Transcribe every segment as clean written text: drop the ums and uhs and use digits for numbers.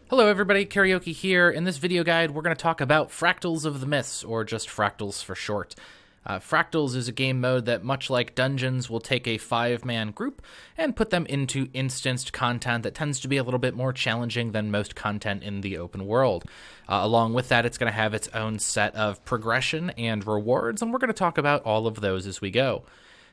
Hello everybody, Karaoke here. In this video guide, we're going to talk about Fractals of the Myths, or just Fractals for short. Fractals is a game mode that, much like Dungeons, will take a 5-man group and put them into instanced content that tends to be a little bit more challenging than most content in the open world. Along with that, it's going to have its own set of progression and rewards, and we're going to talk about all of those as we go.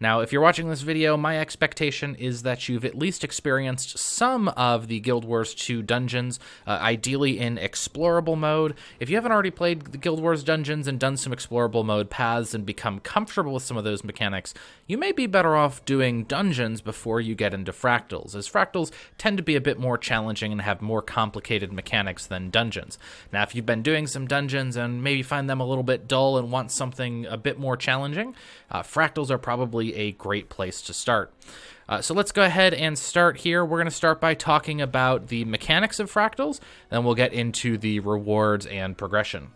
Now, if you're watching this video, my expectation is that you've at least experienced some of the Guild Wars 2 dungeons, ideally in explorable mode. If you haven't already played the Guild Wars dungeons and done some explorable mode paths and become comfortable with some of those mechanics, you may be better off doing dungeons before you get into Fractals, as Fractals tend to be a bit more challenging and have more complicated mechanics than dungeons. Now, if you've been doing some dungeons and maybe find them a little bit dull and want something a bit more challenging, Fractals are probably a great place to start. So let's go ahead and start here. We're going to start by talking about the mechanics of Fractals, then we'll get into the rewards and progression.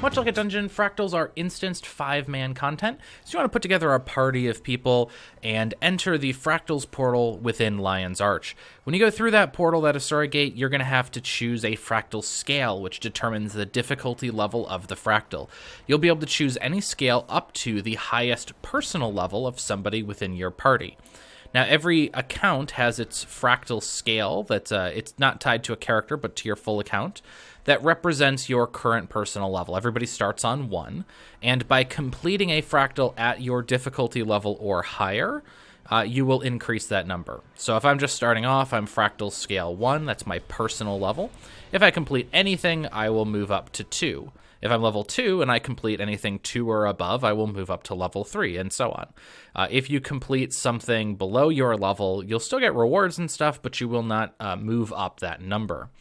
Much like a dungeon, Fractals are instanced 5-man content, so you want to put together a party of people and enter the Fractals portal within Lion's Arch. When you go through that portal, that Asura Gate, you're going to have to choose a fractal scale, which determines the difficulty level of the fractal. You'll be able to choose any scale up to the highest personal level of somebody within your party. Now, every account has its fractal scale that's it's not tied to a character, but to your full account, that represents your current personal level. Everybody starts on 1, and by completing a fractal at your difficulty level or higher, you will increase that number. So if I'm just starting off, I'm fractal scale 1, that's my personal level. If I complete anything, I will move up to 2. If I'm level 2 and I complete anything 2 or above, I will move up to level 3, and so on. If you complete something below your level, you'll still get rewards and stuff, but you will not move up that number.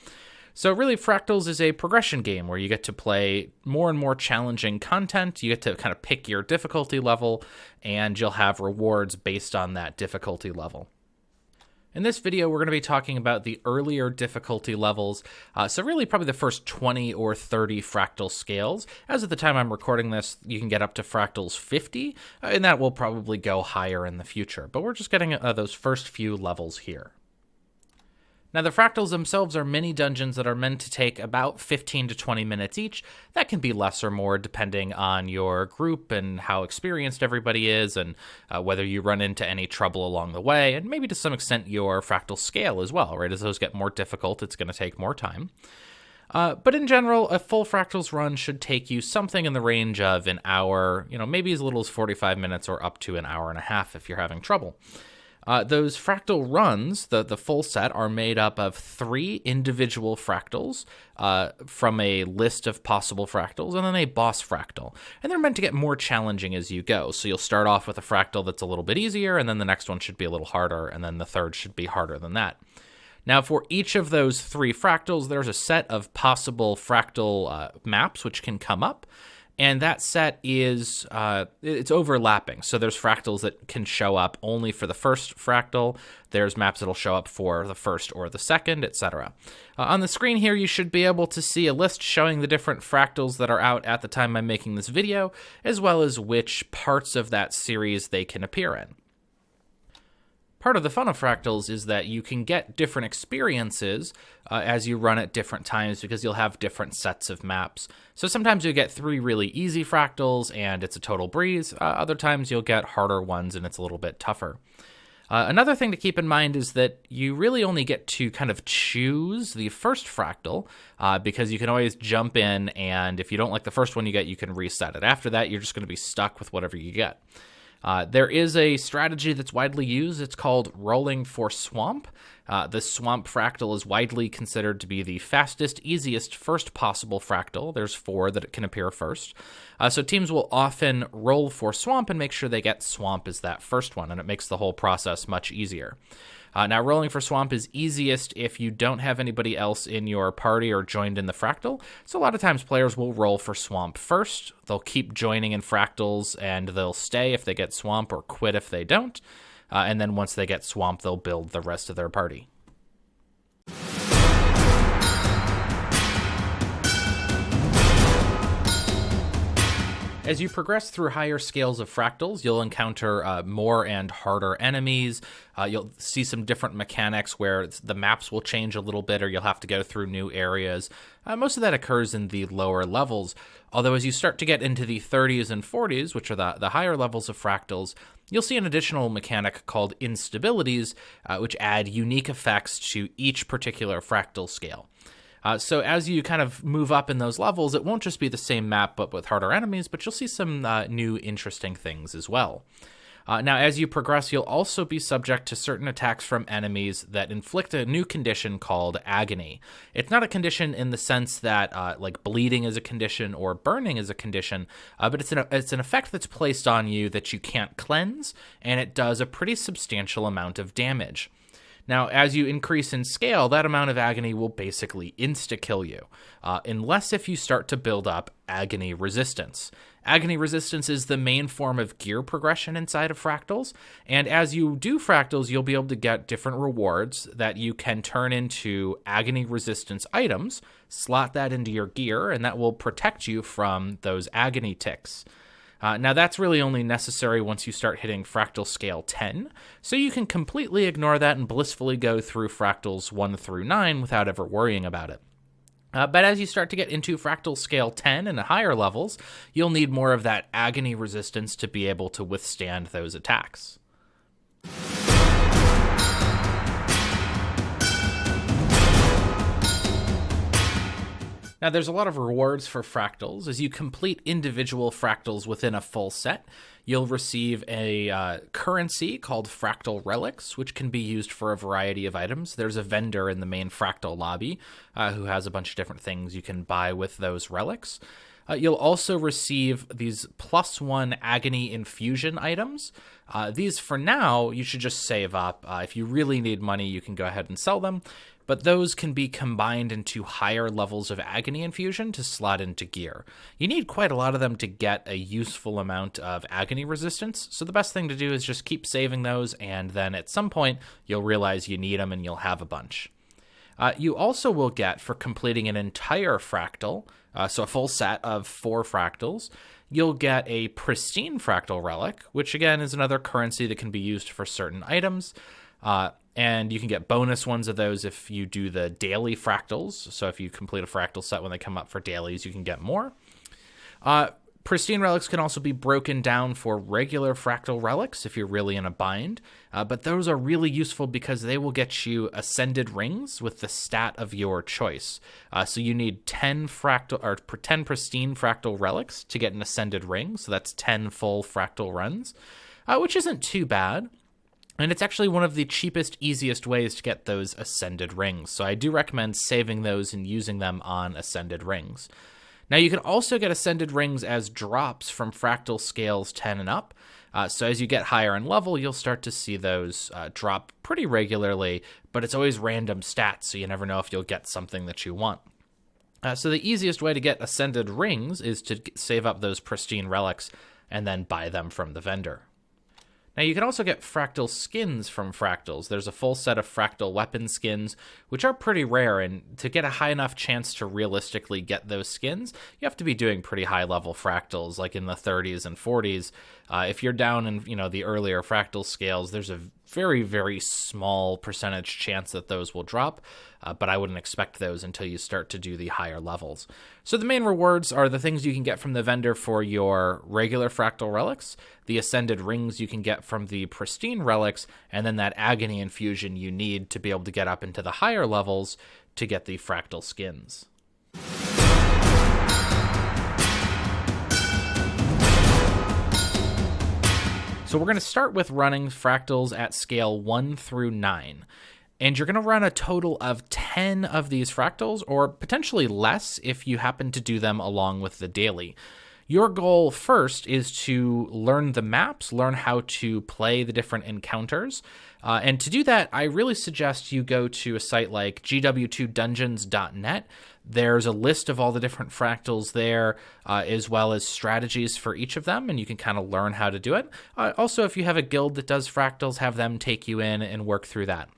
So really, Fractals is a progression game where you get to play more and more challenging content. You get to kind of pick your difficulty level, and you'll have rewards based on that difficulty level. In this video, we're going to be talking about the earlier difficulty levels, so really probably the first 20 or 30 fractal scales. As of the time I'm recording this, you can get up to Fractals 50, and that will probably go higher in the future. But we're just getting those first few levels here. Now, the Fractals themselves are mini dungeons that are meant to take about 15 to 20 minutes each. That can be less or more depending on your group and how experienced everybody is, and whether you run into any trouble along the way, and maybe to some extent your fractal scale as well, right? As those get more difficult, it's going to take more time. But in general, a full Fractals run should take you something in the range of an hour, maybe as little as 45 minutes or up to an hour and a half if you're having trouble. Those fractal runs, the full set, are made up of 3 individual fractals from a list of possible fractals, and then a boss fractal. And they're meant to get more challenging as you go. So you'll start off with a fractal that's a little bit easier, and then the next one should be a little harder, and then the third should be harder than that. Now, for each of those 3 fractals, there's a set of possible fractal maps which can come up. And that set is, it's overlapping. So there's fractals that can show up only for the first fractal. There's maps that'll show up for the first or the second, etc. On the screen here, you should be able to see a list showing the different fractals that are out at the time I'm making this video, as well as which parts of that series they can appear in. Part of the fun of Fractals is that you can get different experiences as you run at different times, because you'll have different sets of maps. So sometimes you'll get 3 really easy Fractals and it's a total breeze. Other times you'll get harder ones and it's a little bit tougher. Another thing to keep in mind is that you really only get to kind of choose the first fractal, because you can always jump in, and if you don't like the first one you get, you can reset it. After that, you're just going to be stuck with whatever you get. There is a strategy that's widely used. It's called rolling for swamp. The swamp fractal is widely considered to be the fastest, easiest first possible fractal. There's 4 that can appear first. So teams will often roll for swamp and make sure they get swamp as that first one, and it makes the whole process much easier. Now, rolling for swamp is easiest if you don't have anybody else in your party or joined in the fractal. So a lot of times players will roll for swamp first. They'll keep joining in fractals, and they'll stay if they get swamp or quit if they don't. And then once they get swamp, they'll build the rest of their party. As you progress through higher scales of fractals, you'll encounter more and harder enemies. You'll see some different mechanics where the maps will change a little bit, or you'll have to go through new areas. Most of that occurs in the lower levels, although as you start to get into the 30s and 40s, which are the higher levels of fractals, you'll see an additional mechanic called instabilities, which add unique effects to each particular fractal scale. So as you kind of move up in those levels, it won't just be the same map but with harder enemies, but you'll see some new interesting things as well. Now, as you progress, you'll also be subject to certain attacks from enemies that inflict a new condition called agony. It's not a condition in the sense that like bleeding is a condition or burning is a condition, but it's an effect that's placed on you that you can't cleanse, and it does a pretty substantial amount of damage. Now, as you increase in scale, that amount of agony will basically insta-kill you, unless if you start to build up agony resistance. Agony resistance is the main form of gear progression inside of fractals, and as you do fractals, you'll be able to get different rewards that you can turn into agony resistance items, slot that into your gear, and that will protect you from those agony ticks. Now, that's really only necessary once you start hitting fractal scale 10, so you can completely ignore that and blissfully go through fractals 1 through 9 without ever worrying about it. But as you start to get into fractal scale 10 and higher levels, you'll need more of that agony resistance to be able to withstand those attacks. Now, there's a lot of rewards for fractals. As you complete individual fractals within a full set, you'll receive a currency called Fractal Relics, which can be used for a variety of items. There's a vendor in the main fractal lobby who has a bunch of different things you can buy with those relics. You'll also receive these +1 agony infusion items. These, for now, you should just save up. If you really need money, you can go ahead and sell them. But those can be combined into higher levels of agony infusion to slot into gear. You need quite a lot of them to get a useful amount of agony resistance, so the best thing to do is just keep saving those, and then at some point you'll realize you need them and you'll have a bunch. You also will get, for completing an entire fractal, so a full set of 4 fractals, you'll get a pristine fractal relic, which again is another currency that can be used for certain items. And you can get bonus ones of those if you do the daily fractals. So if you complete a fractal set when they come up for dailies, you can get more. Pristine relics can also be broken down for regular fractal relics if you're really in a bind. But those are really useful because they will get you ascended rings with the stat of your choice. So you need 10 pristine fractal relics to get an ascended ring. So that's 10 full fractal runs, which isn't too bad. And it's actually one of the cheapest, easiest ways to get those ascended rings. So I do recommend saving those and using them on ascended rings. Now, you can also get ascended rings as drops from fractal scales 10 and up. So as you get higher in level, you'll start to see those drop pretty regularly, but it's always random stats, so you never know if you'll get something that you want. So the easiest way to get ascended rings is to save up those pristine relics and then buy them from the vendor. Now, you can also get fractal skins from fractals. There's a full set of fractal weapon skins, which are pretty rare, and to get a high enough chance to realistically get those skins, you have to be doing pretty high-level fractals, like in the 30s and 40s. If you're down in, the earlier fractal scales, there's a very, very small percentage chance that those will drop, but I wouldn't expect those until you start to do the higher levels. So the main rewards are the things you can get from the vendor for your regular fractal relics, the ascended rings you can get from the pristine relics, and then that agony infusion you need to be able to get up into the higher levels to get the fractal skins. So we're going to start with running fractals at scale 1 through 9. And you're going to run a total of 10 of these fractals, or potentially less if you happen to do them along with the daily. Your goal first is to learn the maps, learn how to play the different encounters. And to do that, I really suggest you go to a site like gw2dungeons.net. There's a list of all the different fractals there, as well as strategies for each of them, and you can kind of learn how to do it. Also, if you have a guild that does fractals, have them take you in and work through that.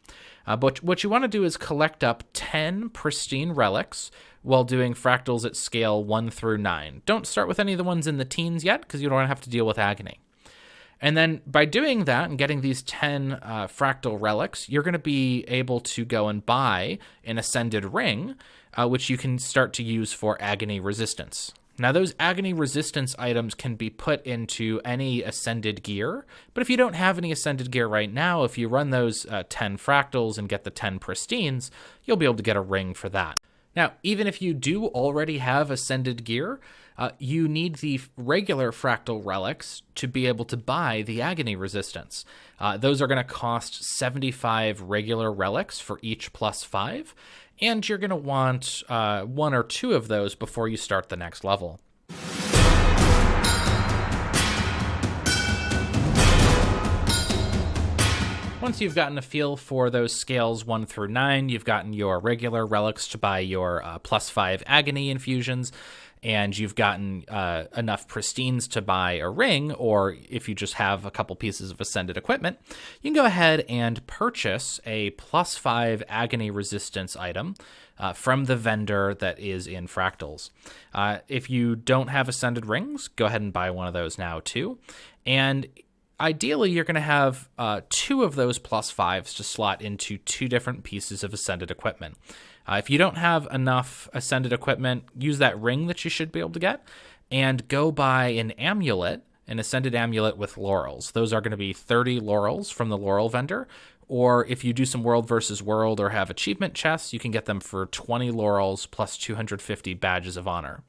But what you want to do is collect up 10 pristine relics while doing fractals at scale 1 through 9. Don't start with any of the ones in the teens yet, because you don't have to deal with agony. And then by doing that and getting these 10 fractal relics, you're going to be able to go and buy an ascended ring, which you can start to use for agony resistance. Now, those agony resistance items can be put into any ascended gear, but if you don't have any ascended gear right now, if you run those 10 fractals and get the 10 pristines, you'll be able to get a ring for that. Now, even if you do already have ascended gear, you need the regular fractal relics to be able to buy the agony resistance. Those are going to cost 75 regular relics for each +5, and you're going to want 1 or 2 of those before you start the next level. Once you've gotten a feel for those scales 1 through 9, you've gotten your regular relics to buy your +5 agony infusions, and you've gotten enough pristines to buy a ring, or if you just have a couple pieces of ascended equipment, you can go ahead and purchase a +5 agony resistance item from the vendor that is in Fractals. If you don't have ascended rings, go ahead and buy one of those now too. And ideally, you're going to have 2 of those +5s to slot into 2 different pieces of ascended equipment. If you don't have enough ascended equipment, use that ring that you should be able to get, and go buy an amulet, an ascended amulet with laurels. Those are going to be 30 laurels from the laurel vendor, or if you do some world versus world or have achievement chests, you can get them for 20 laurels plus 250 badges of honor.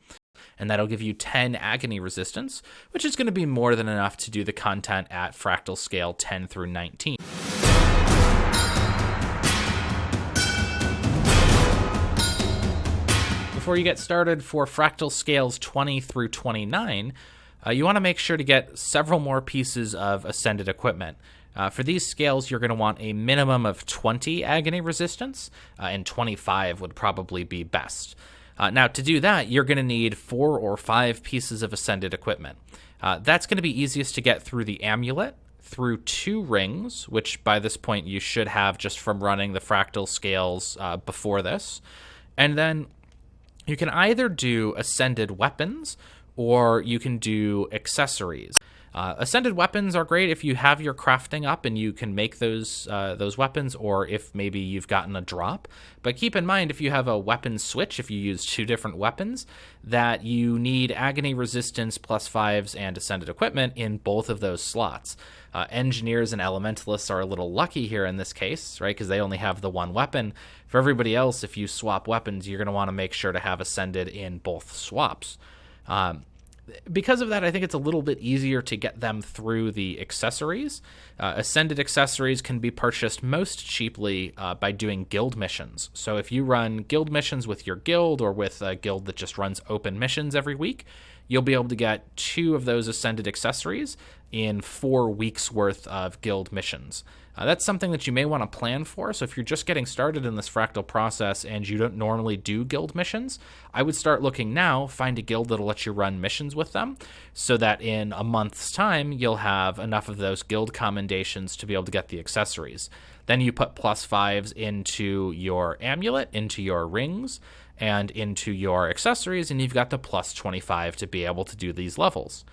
And that'll give you 10 agony resistance, which is going to be more than enough to do the content at fractal scale 10 through 19. Before you get started for fractal scales 20 through 29, you want to make sure to get several more pieces of ascended equipment. For these scales, you're going to want a minimum of 20 agony resistance, and 25 would probably be best. Now, to do that, you're going to need 4 or 5 pieces of ascended equipment. That's going to be easiest to get through the amulet, through 2 rings, which by this point you should have just from running the fractal scales before this. And then you can either do ascended weapons or you can do accessories. Ascended weapons are great if you have your crafting up and you can make those weapons, or if maybe you've gotten a drop. But keep in mind, if you have a weapon switch, if you use 2 different weapons, that you need agony resistance +5s and ascended equipment in both of those slots. Engineers and elementalists are a little lucky here in this case, right? Because they only have the 1 weapon. For everybody else, if you swap weapons, you're going to want to make sure to have ascended in both swaps. Because of that, I think it's a little bit easier to get them through the accessories. Ascended accessories can be purchased most cheaply by doing guild missions. So if you run guild missions with your guild, or with a guild that just runs open missions every week, you'll be able to get 2 of those ascended accessories in 4 weeks worth of guild missions. That's something that you may want to plan for. So if you're just getting started in this fractal process and you don't normally do guild missions, I would start looking now, find a guild that'll let you run missions with them, so that in a month's time, you'll have enough of those guild commendations to be able to get the accessories. Then you put +5s into your amulet, into your rings, and into your accessories, and you've got the +25 to be able to do these levels.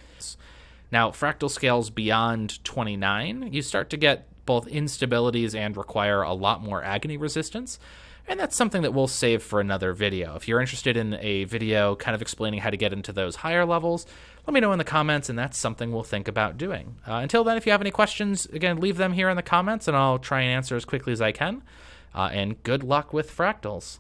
Now, fractal scales beyond 29, you start to get both instabilities and require a lot more agony resistance, and that's something that we'll save for another video. If you're interested in a video kind of explaining how to get into those higher levels, let me know in the comments, and that's something we'll think about doing. Until then, if you have any questions, again, leave them here in the comments, and I'll try and answer as quickly as I can. And good luck with fractals.